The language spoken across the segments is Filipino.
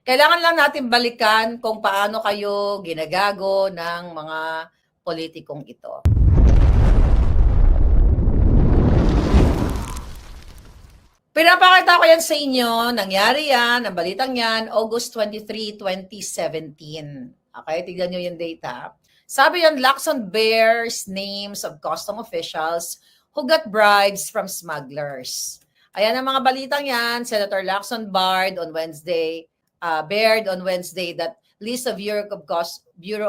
Kailangan lang natin balikan kung paano kayo ginagago ng mga politikong ito. Pinapakita ko yan sa inyo, nangyari yan, ang balitang yan, August 23, 2017. Okay, tignan nyo yung data. Sabi yan, Lacson bears names of custom officials who got bribes from smugglers. Ayan ang mga balitang yan, Senator Lacson bared on Wednesday that list of Bureau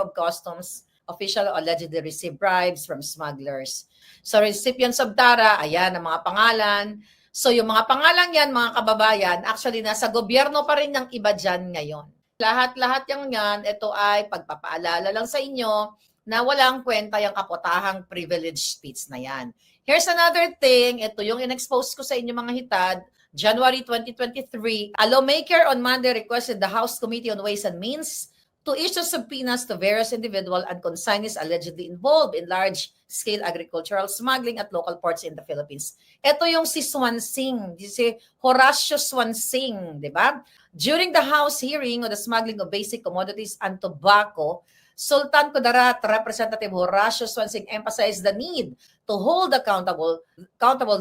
of Customs official allegedly received bribes from smugglers. So recipients of TARA, ayan ang mga pangalan. So yung mga pangalan yan, mga kababayan, actually nasa gobyerno pa rin ng iba dyan ngayon. Lahat-lahat yan, ito ay pagpapaalala lang sa inyo na walang kwenta yung kapotahang privilege speech na yan. Here's another thing, ito yung in-expose ko sa inyo mga hitad, January 2023, a lawmaker on Monday requested the House Committee on Ways and Means to issue subpoenas to various individuals and consignees allegedly involved in large-scale agricultural smuggling at local ports in the Philippines. Ito yung si Swansing, si Horacio Swansing, di ba? During the House hearing on the smuggling of basic commodities and tobacco, Sultan Kudarat, Representative Horacio Swansing emphasized the need to hold accountable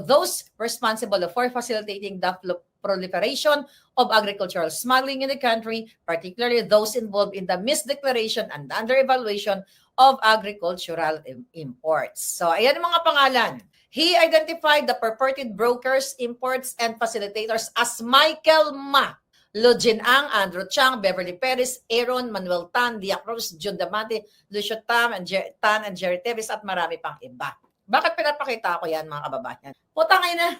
those responsible for facilitating the proliferation of agricultural smuggling in the country, particularly those involved in the misdeclaration and under-evaluation of agricultural imports. So, ayan ang mga pangalan. He identified the purported brokers, imports, and facilitators as Michael Ma, Lojin Ang, Andrew Chang, Beverly Perez, Aaron, Manuel Tan, Dia Cruz, John Damante, Lucio Tan, and Jerry Teves, at marami pang iba. Bakit pinapakita ko yan, mga kababayan? Putangay na,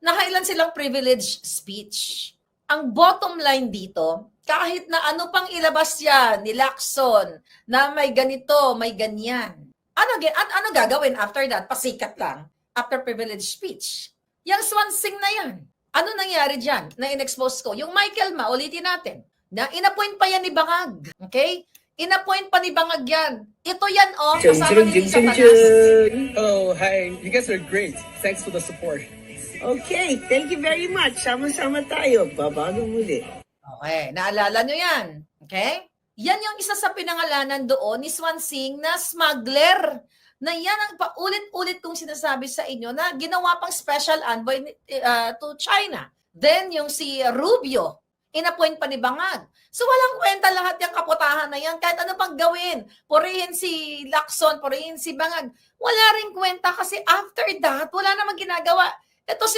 nakailan silang privilege speech. Ang bottom line dito, kahit na ano pang ilabas yan ni Lacson, na may ganito, may ganyan. Ano gagawin after that? Pasikat lang. After privilege speech. Yang Swansing na yan. Ano nangyari dyan na in-expose ko? Yung Michael Ma, ulitin natin. Na in-appoint pa yan ni Bangag. Okay? In-appoint pa ni Bangag yan. Ito yan, oh. Kasama ni Satanas. Oh, hi. You guys are great. Thanks for the support. Okay, thank you very much. Sama-sama tayo. Babago muli. Okay, naalala nyo yan. Okay? Yan yung isa sa pinangalanan doon ni Swansing na smuggler. Na yan ang paulit-ulit kong sinasabi sa inyo na ginawa pang special envoy to China. Then yung si Rubio, inappoint pa ni Bangag. So walang kwenta lahat yung kapotahan na yan. Kahit ano pang gawin, purihin si Lacson, purihin si Bangag. Wala rin kwenta kasi after that, wala namang ginagawa. Ito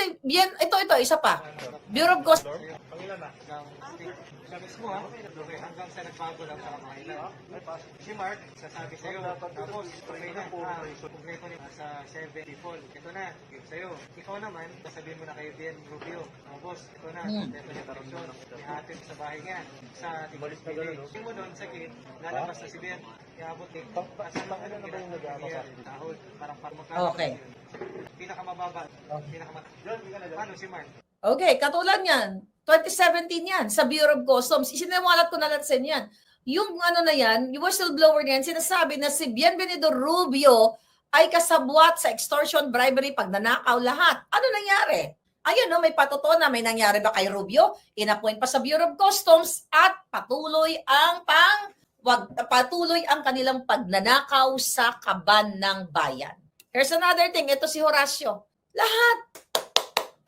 isa pa. Bureau of Customs. Pangilan na? Sa mismo ha? Hanggang sa nagbago lang sa mga ilan. Si Mark, sasabi sa'yo. Tapos, pagkay na, kompleto niya sa 7 default. Ito na, give sa'yo. Ikaw naman, sasabihin mo na kay Ben Rubio. Tapos, ito na, kompleto niya protection. Ihatid sa bahay niya. Sa Tigolis Pili. Yung mo doon, sakit, lalabas na si Ben. Iabot eh. Asa lang ano na ba yung nag-aabasa? Tahod. Parang parmagkano. Okay. Pinakamababa. Paano si Mark? Okay, katulad yan. 2017 yan, sa Bureau of Customs. Isinawalat ko na lang sa inyo yan. Yung ano na yan, yung whistleblower na yan, sinasabi na si Bienvenido Rubio ay kasabwat sa extortion, bribery, pagnanakaw, lahat. Ano nangyari? Ayun, no, may patotoo na may nangyari ba kay Rubio? Inappoint pa sa Bureau of Customs at patuloy ang kanilang pagnanakaw sa kaban ng bayan. Here's another thing, ito si Horacio. Lahat.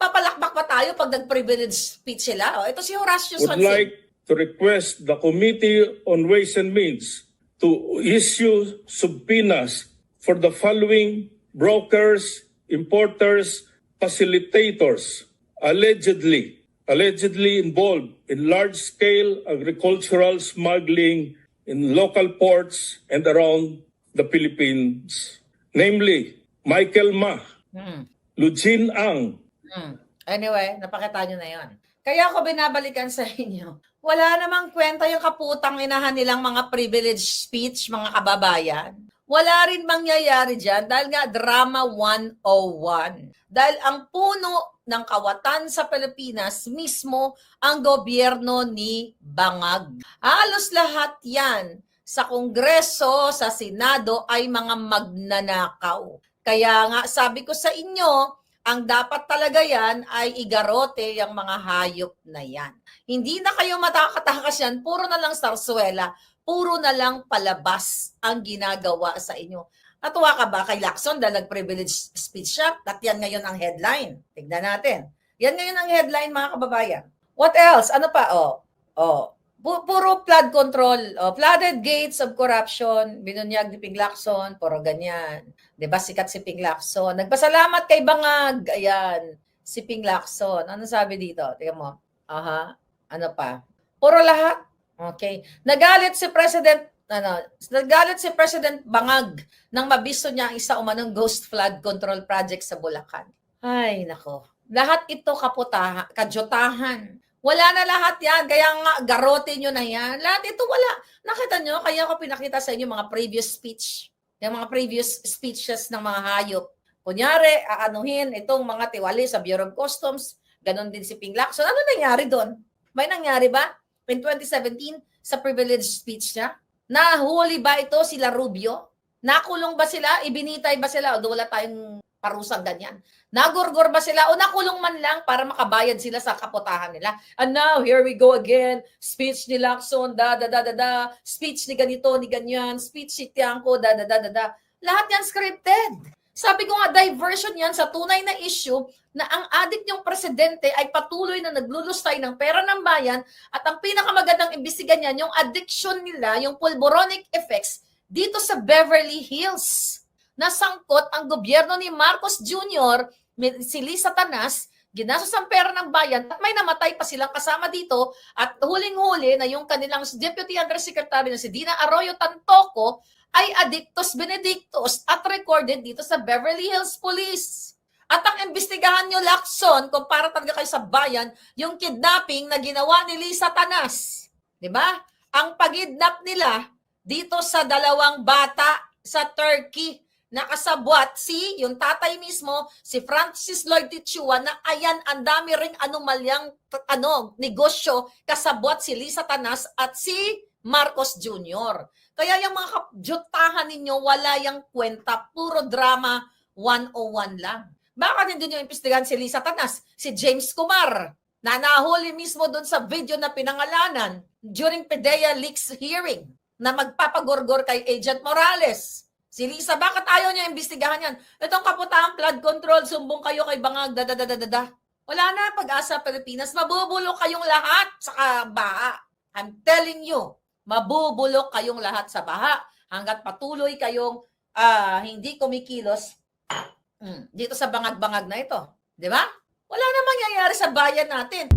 Papalakbak pa tayo pag nag-privilege speech sila. Oh, ito si Horacio would Swansing. like to request the Committee on Ways and Means to issue subpoenas for the following brokers, importers, facilitators allegedly involved in large-scale agricultural smuggling in local ports and around the Philippines. Namely, Michael Ma, Lujin Ang. Anyway, napakita nyo na yon. Kaya ako binabalikan sa inyo, wala namang kwenta yung kaputang inahan nilang mga privilege speech, mga kababayan. Wala rin mangyayari dyan dahil nga drama 101. Dahil ang puno ng kawatan sa Pilipinas mismo ang gobyerno ni Bangag. Halos lahat yan sa Kongreso, sa Senado ay mga magnanakaw. Kaya nga sabi ko sa inyo, Ang dapat talaga yan ay igarote yung mga hayop na yan. Hindi na kayo matakatakas yan, puro na lang sarsuela, puro na lang palabas ang ginagawa sa inyo. Natuwa ka ba kay Lacson dahil nag-privilege speech siya? At yan ngayon ang headline. Tignan natin. Yan ngayon ang headline, mga kababayan. What else? Ano pa? Puro flood control. Flooded gates of corruption. Binunyag ni Ping Lacson. Puro ganyan. Diba sikat si Ping Lacson? Nagpasalamat kay Bangag. Ayan. Si Ping Lacson. Ano sabi dito? Tingnan mo. Ano pa? Puro lahat. Okay. Nagalit si President Bangag nang mabisto niya ang isa umanong ghost flood control project sa Bulacan. Ay, nako. Lahat ito kajotahan. Wala na lahat yan. Kaya nga, garote nyo na yan. Lahat ito wala. Nakita nyo? Kaya ako pinakita sa inyo mga previous speech. Yung mga previous speeches ng mga hayop. Kunyari, aanuhin itong mga tiwali sa Bureau of Customs. Ganon din si Ping Lacson. Ano nangyari doon? May nangyari ba? In 2017, sa privilege speech niya? Nahuli ba ito sila Rubio? Nakulong ba sila? Ibinitay ba sila? O wala tayong parusang ganyan. Nagurgur ba sila? O nakulong man lang para makabayad sila sa kaputahan nila? And now, here we go again. Speech ni Lacson, Speech ni ganito, ni ganyan. Speech si Tiangco, Lahat yan scripted. Sabi ko nga, diversion yan sa tunay na issue na ang adik niyong presidente ay patuloy na naglulustay ng pera ng bayan at ang pinakamagandang imbestigan niyan, yung addiction nila, yung pulboronic effects dito sa Beverly Hills. Nasangkot ang gobyerno ni Marcos Jr., si Lisa Tanas, ginastos ang pera ng bayan at may namatay pa silang kasama dito at huling-huli na yung kanilang Deputy Undersecretary na si Dina Arroyo Tantoco ay addictus benedictus at recorded dito sa Beverly Hills Police. At ang imbestigahan nyo, Lacson, kung para talaga kayo sa bayan, yung kidnapping na ginawa ni Lisa Tanas. Diba? Ang pagidnap nila dito sa dalawang bata sa Turkey, nakasabwat yung tatay mismo, si Francis Lloyd Tichua, na ayan, ang dami ring anomalyang negosyo, kasabwat si Lisa Tanas at si Marcos Jr. Kaya yung mga kapjutahan ninyo, wala yung kwenta, puro drama 101 lang. Bakit hindi nyo imbestigahan si Lisa Tanas, si James Kumar, na nahuli mismo doon sa video na pinangalanan during PDEA leaks hearing na magpapagorgor kay Agent Morales. Si Lisa, bakit ayaw niya imbestigahan yan? Itong kaputahang flood control, sumbong kayo kay Bangag, Wala na, Pag-asa Pilipinas, mabubulok kayong lahat sa baha. I'm telling you, mabubulok kayong lahat sa baha hanggat patuloy kayong hindi kumikilos dito sa bangag-bangag na ito. Di ba? Wala na mangyayari sa bayan natin.